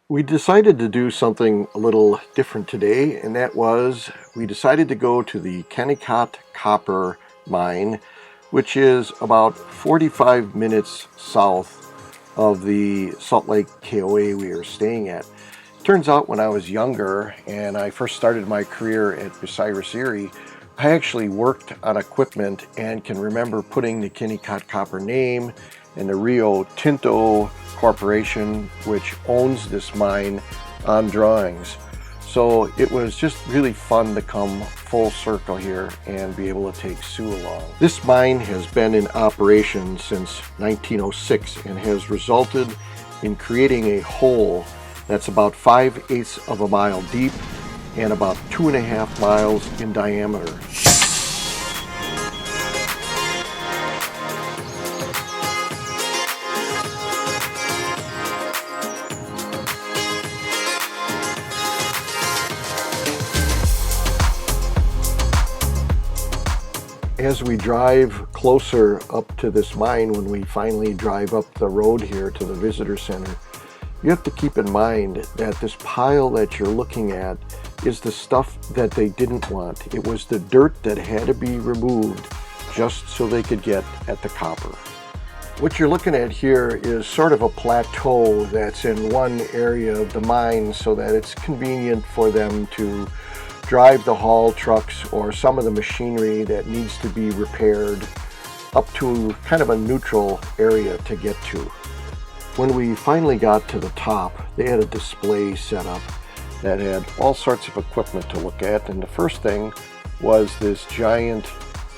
We decided to do something a little different today, and that was we decided to go to the Kennecott copper mine, which is about 45 minutes south of the Salt Lake KOA we were staying at. Turns out when I was younger and I first started my career at Bucyrus-Erie, I actually worked on equipment and can remember putting the Kennecott copper name and the Rio Tinto Corporation, which owns this mine, on drawings. So it was just really fun to come full circle here and be able to take Sue along. This mine has been in operation since 1906 and has resulted in creating a hole that's about 5/8 of a mile deep and about 2.5 miles in diameter. As we drive closer up to this mine, when we finally drive up the road here to the visitor center, you have to keep in mind that this pile that you're looking at is the stuff that they didn't want. It was the dirt that had to be removed just so they could get at the copper. What you're looking at here is sort of a plateau that's in one area of the mine so that it's convenient for them to drive the haul trucks or some of the machinery that needs to be repaired up to kind of a neutral area to get to. When we finally got to the top, they had a display set up that had all sorts of equipment to look at, and the first thing was this giant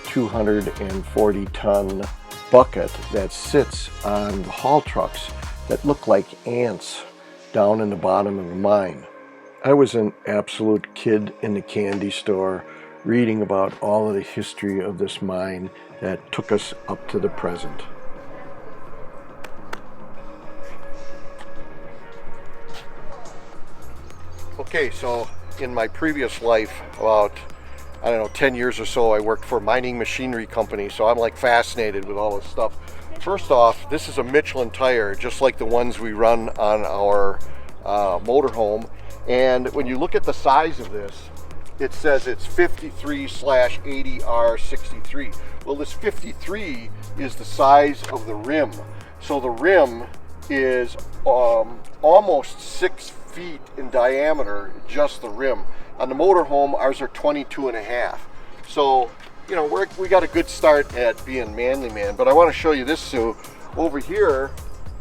240-ton bucket that sits on the haul trucks that look like ants down in the bottom of the mine. I was an absolute kid in the candy store reading about all of the history of this mine that took us up to the present. Okay, so in my previous life, about, 10 years or so, I worked for a mining machinery company, so I'm like fascinated with all this stuff. First off, this is a Michelin tire, just like the ones we run on our motorhome. And when you look at the size of this, it says it's 53/80R63. Well, this 53 is the size of the rim. So the rim is almost 6 feet in diameter, just the rim. On the motorhome, ours are 22.5. So, we got a good start at being manly man. But I want to show you this, Sue. Over here,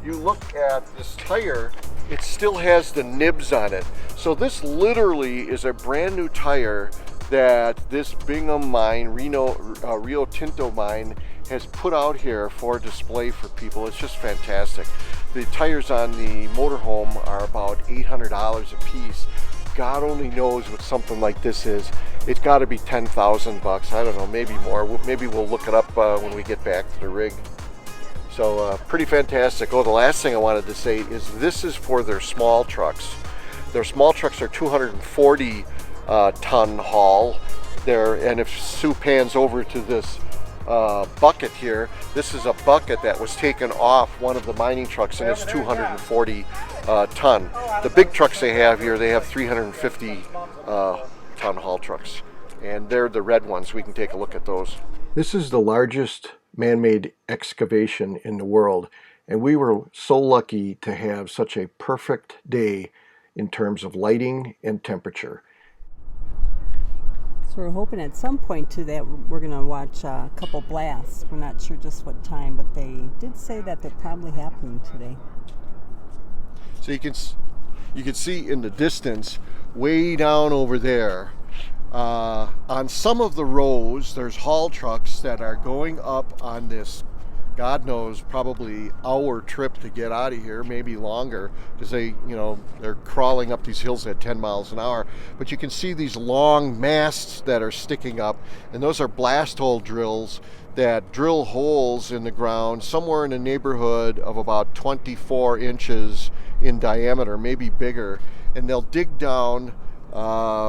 you look at this tire, it still has the nibs on it. So this literally is a brand new tire that this Bingham mine, Rio Tinto mine, has put out here for display for people. It's just fantastic. The tires on the motorhome are about $800 a piece. God only knows what something like this is. It's got to be 10,000 bucks. I don't know, maybe more. Maybe we'll look it up when we get back to the rig. So pretty fantastic. Oh, the last thing I wanted to say is this is for their small trucks. Their small trucks are 240 ton haul. And if Sue pans over to this bucket here, this is a bucket that was taken off one of the mining trucks, and it's 240 ton. The big trucks they have here, they have 350 ton haul trucks, and they're the red ones. We can take a look at those. This is the largest man-made excavation in the world, and we were so lucky to have such a perfect day in terms of lighting and temperature. So we're hoping at some point too that we're going to watch a couple blasts. We're not sure just what time, but they did say that they're probably happening today. So you can see in the distance, way down over there, on some of the rows, there's haul trucks that are going up on this, God knows, probably hour trip to get out of here, maybe longer, because they're crawling up these hills at 10 miles an hour. But you can see these long masts that are sticking up, and those are blast hole drills that drill holes in the ground somewhere in the neighborhood of about 24 inches in diameter, maybe bigger, and they'll dig down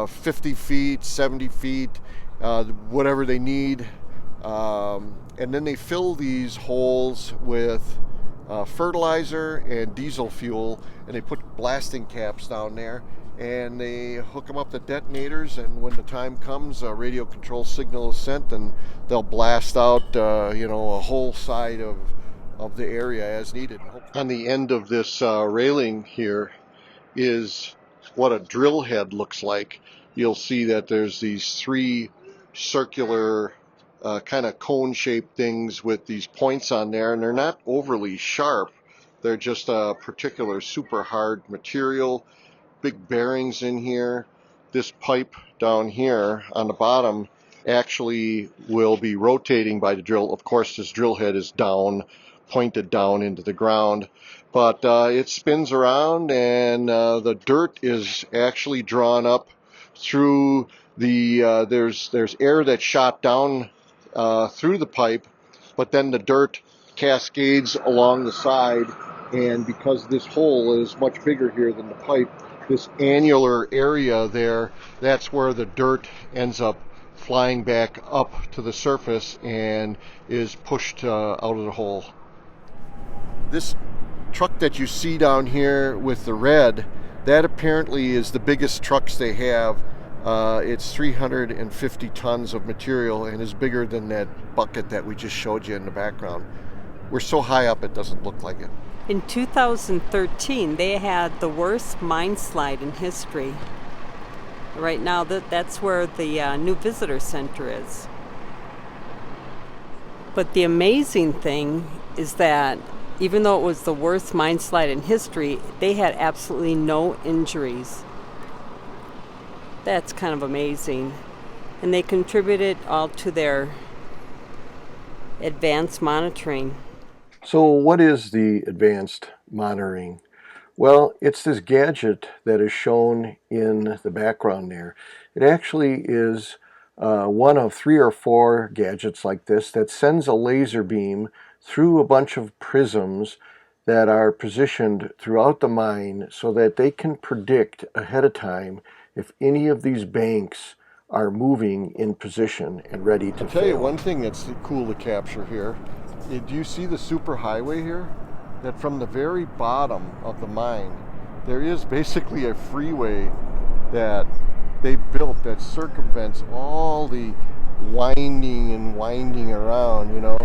50 feet, 70 feet, whatever they need, and then they fill these holes with fertilizer and diesel fuel, and they put blasting caps down there, and they hook them up to detonators, and when the time comes, a radio control signal is sent, and they'll blast out a whole side of the area as needed. On the end of this railing here is what a drill head looks like. You'll see that there's these three circular kind of cone-shaped things with these points on there, and they're not overly sharp. They're just a particular super hard material. Big bearings in here. This pipe down here on the bottom actually will be rotating by the drill. Of course, this drill head is down, pointed down into the ground, but it spins around, and the dirt is actually drawn up through the there's air that's shot down through the pipe, but then the dirt cascades along the side, and because this hole is much bigger here than the pipe, this annular area there, that's where the dirt ends up flying back up to the surface and is pushed out of the hole. This truck that you see down here with the red, that apparently is the biggest trucks they have. It's 350 tons of material and is bigger than that bucket that we just showed you in the background. We're so high up it doesn't look like it. In 2013, they had the worst mine slide in history. Right now, that's where the new visitor center is. But the amazing thing is that even though it was the worst mine slide in history, they had absolutely no injuries. That's kind of amazing. And they contributed all to their advanced monitoring. So what is the advanced monitoring? Well, it's this gadget that is shown in the background there. It actually is one of 3 or 4 gadgets like this that sends a laser beam through a bunch of prisms that are positioned throughout the mine so that they can predict ahead of time if any of these banks are moving in position and ready to fail. I'll tell you one thing that's cool to capture here. Do you see the super highway here? That from the very bottom of the mine, there is basically a freeway that they built that circumvents all the winding around, you know.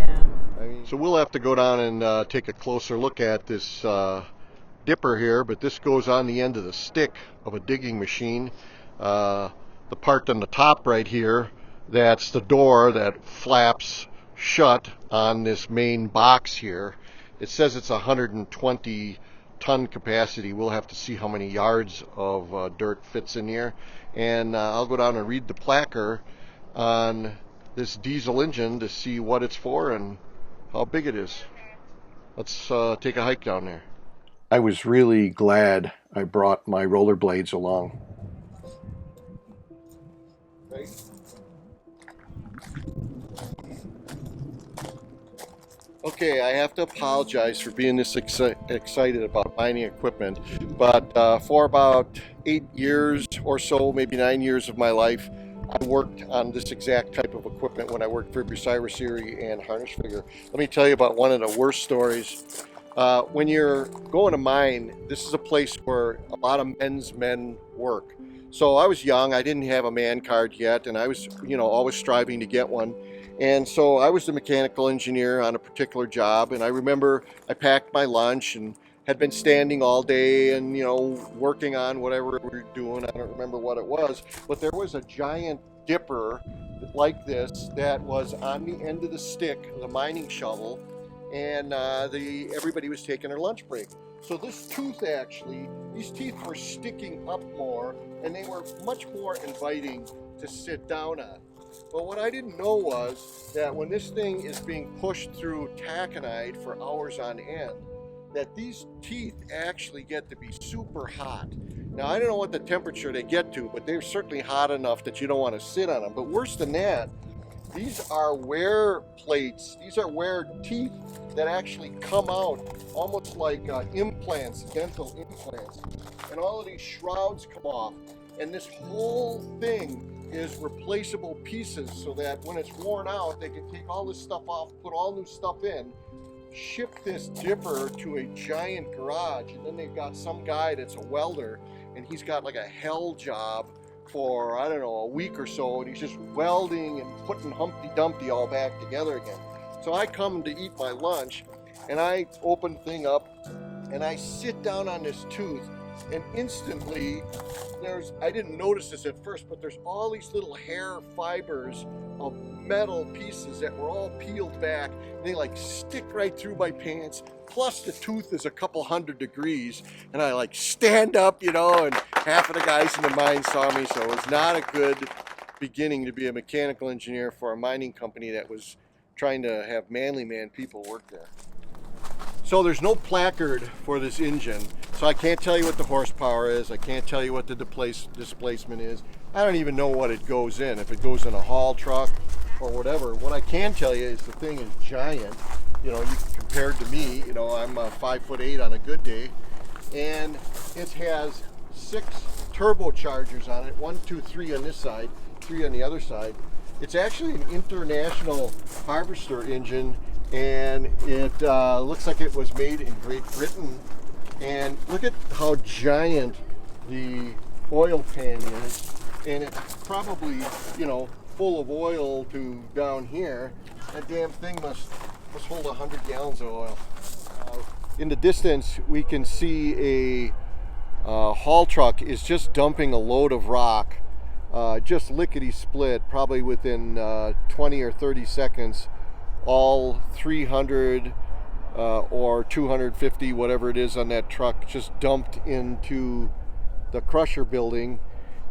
I mean, so we'll have to go down and take a closer look at this dipper here, but this goes on the end of the stick of a digging machine. The part on the top right here, that's the door that flaps shut on this main box here. It says it's 120 ton capacity. We'll have to see how many yards of dirt fits in here, and I'll go down and read the placard on this diesel engine to see what it's for and how big it is. Let's take a hike down there. I was really glad I brought my rollerblades along. Right. Okay, I have to apologize for being this excited about mining equipment, but for about 8 years or so, maybe 9 years of my life, I worked on this exact type of equipment when I worked for Bucyrus Erie and Harness Figure. Let me tell you about one of the worst stories. When you're going to mine, this is a place where a lot of men's men work. So I was young, I didn't have a man card yet, and I was, always striving to get one. And so I was the mechanical engineer on a particular job, and I remember I packed my lunch and had been standing all day and, working on whatever we were doing. I don't remember what it was, but there was a giant dipper like this that was on the end of the stick, the mining shovel, and everybody was taking their lunch break. So this tooth actually, these teeth were sticking up more, and they were much more inviting to sit down on. But what I didn't know was that when this thing is being pushed through taconite for hours on end, that these teeth actually get to be super hot. Now, I don't know what the temperature they get to, but they're certainly hot enough that you don't want to sit on them. But worse than that, these are wear plates. These are wear teeth that actually come out almost like implants, dental implants. And all of these shrouds come off. And this whole thing is replaceable pieces so that when it's worn out, they can take all this stuff off, put all new stuff in, ship this dipper to a giant garage, and then they've got some guy that's a welder, and he's got like a hell job for, I don't know, a week or so, and he's just welding and putting Humpty Dumpty all back together again. So I come to eat my lunch, and I open the thing up, and I sit down on this tooth, and instantly I didn't notice this at first, but there's all these little hair fibers of metal pieces that were all peeled back, and they like stick right through my pants. Plus the tooth is a couple 100 degrees, and I like stand up, you know, and half of the guys in the mine saw me, so it was not a good beginning to be a mechanical engineer for a mining company that was trying to have manly man people work there. So there's no placard for this engine, so I can't tell you what the horsepower is, I can't tell you what the displacement is. I don't even know what it goes in, if it goes in a haul truck or whatever. What I can tell you is the thing is giant. You know, compared to me, you know, I'm 5'8" on a good day, and it has 6 turbochargers on it, 1, 2, 3 on this side, 3 on the other side. It's actually an international harvester engine, and it looks like it was made in Great Britain. And look at how giant the oil pan is, and it's probably, you know, full of oil to down here. That damn thing must hold 100 gallons of oil. In the distance, we can see a haul truck is just dumping a load of rock, just lickety-split, probably within 20 or 30 seconds. All 300 or 250, whatever it is on that truck, just dumped into the crusher building.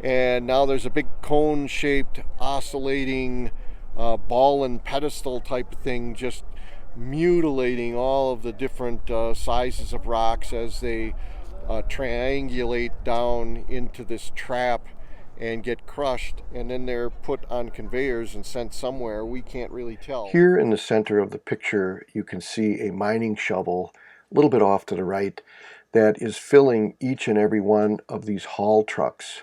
And now there's a big cone-shaped, oscillating ball and pedestal type thing, just mutilating all of the different sizes of rocks as they triangulate down into this trap and get crushed, and then they're put on conveyors and sent somewhere. We can't really tell. Here in the center of the picture, you can see a mining shovel, a little bit off to the right, that is filling each and every one of these haul trucks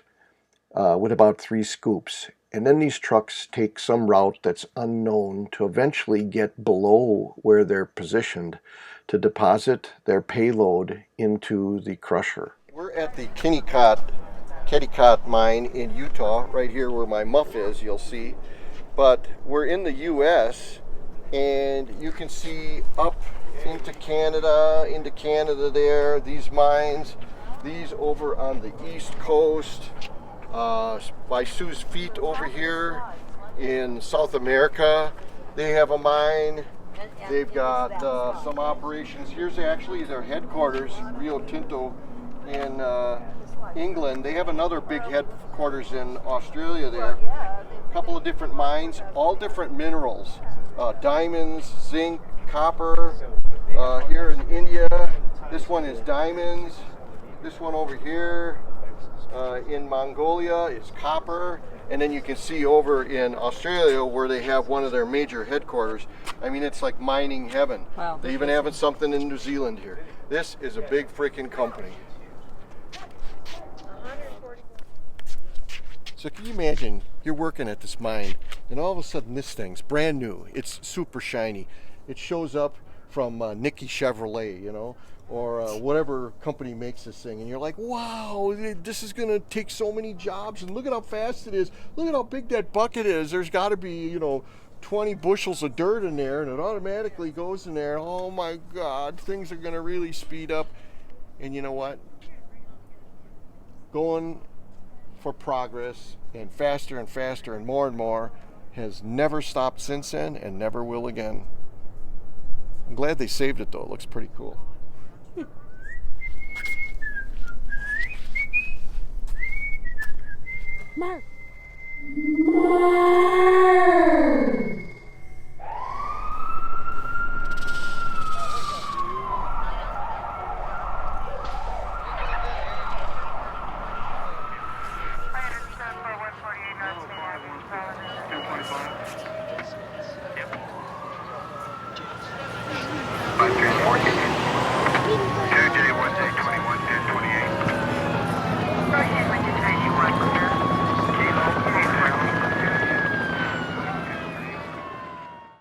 with about 3 scoops. And then these trucks take some route that's unknown to eventually get below where they're positioned to deposit their payload into the crusher. We're at the Kennecott mine in Utah, right here where my muff is, you'll see. But we're in the US, and you can see up into Canada there, these mines, these over on the east coast, by Sue's Feet over here in South America. They have a mine. They've got some operations. Here's actually their headquarters, Rio Tinto in England. They have another big headquarters in Australia there. A couple of different mines, all different minerals. Diamonds, zinc, copper. Here in India, this one is diamonds. This one over here in Mongolia is copper. And then you can see over in Australia where they have one of their major headquarters. I mean, it's like mining heaven. Wow. They even have something in New Zealand here. This is a big freaking company. So can you imagine, you're working at this mine, and all of a sudden this thing's brand new. It's super shiny. It shows up from Nicky Chevrolet, you know, or whatever company makes this thing, and you're like, wow, this is gonna take so many jobs, and look at how fast it is. Look at how big that bucket is. There's gotta be, you know, 20 bushels of dirt in there, and it automatically goes in there. Oh my God, things are gonna really speed up. And you know what? Going for progress and faster and more has never stopped since then and never will again. I'm glad they saved it though. It looks pretty cool. Mark. Yep.